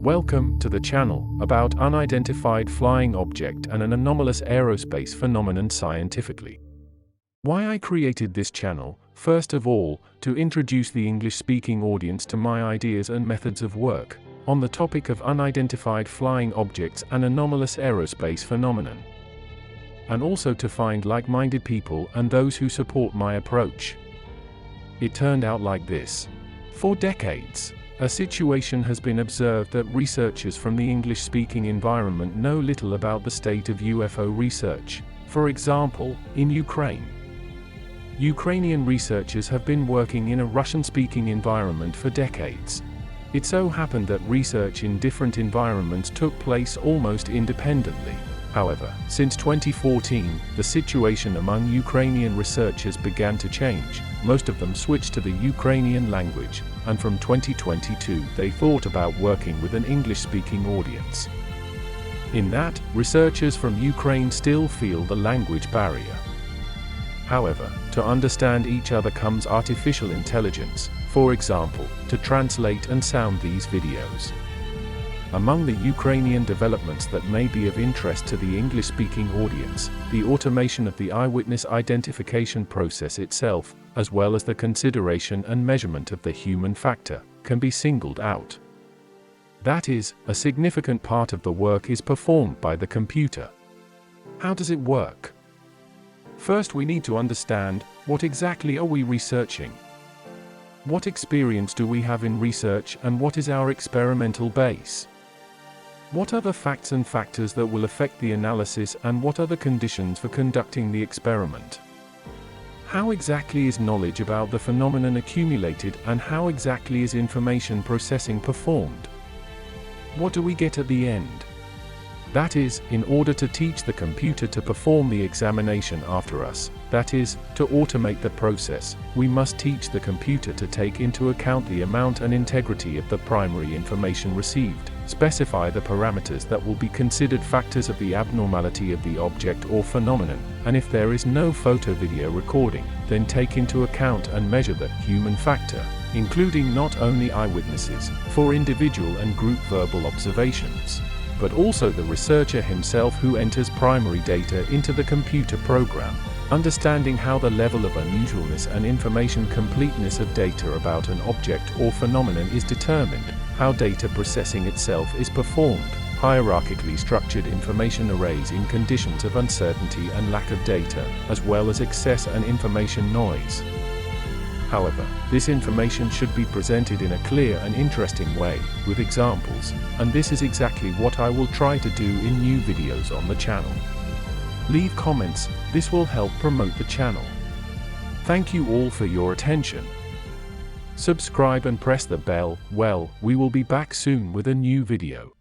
Welcome to the channel about unidentified flying object and an anomalous aerospace phenomenon scientifically. Why I created this channel, first of all, to introduce the English-speaking audience to my ideas and methods of work on the topic of unidentified flying objects and anomalous aerospace phenomenon, and also to find like-minded people and those who support my approach. It turned out like this. For decades, a situation has been observed that researchers from the English-speaking environment know little about the state of UFO research. For example, in Ukraine. Ukrainian researchers have been working in a Russian-speaking environment for decades. It so happened that research in different environments took place almost independently. However, since 2014, the situation among Ukrainian researchers began to change. Most of them switched to the Ukrainian language, and from 2022 they thought about working with an English-speaking audience. In that, researchers from Ukraine still feel the language barrier. However, to understand each other comes artificial intelligence, for example, to translate and sound these videos. Among the Ukrainian developments that may be of interest to the English-speaking audience, the automation of the eyewitness identification process itself, as well as the consideration and measurement of the human factor, can be singled out. That is, a significant part of the work is performed by the computer. How does it work? First, we need to understand, what exactly are we researching? What experience do we have in research, and what is our experimental base? What are the facts and factors that will affect the analysis, and what are the conditions for conducting the experiment? How exactly is knowledge about the phenomenon accumulated, and how exactly is information processing performed? What do we get at the end? That is, in order to teach the computer to perform the examination after us, that is, to automate the process, we must teach the computer to take into account the amount and integrity of the primary information received, specify the parameters that will be considered factors of the abnormality of the object or phenomenon, and if there is no photo-video recording, then take into account and measure the human factor, including not only eyewitnesses, for individual and group verbal observations, but also the researcher himself who enters primary data into the computer program. Understanding how the level of unusualness and information completeness of data about an object or phenomenon is determined, how data processing itself is performed, hierarchically structured information arrays in conditions of uncertainty and lack of data, as well as excess and information noise. However, this information should be presented in a clear and interesting way, with examples, and this is exactly what I will try to do in new videos on the channel. Leave comments, this will help promote the channel. Thank you all for your attention. Subscribe and press the bell. Well, we will be back soon with a new video.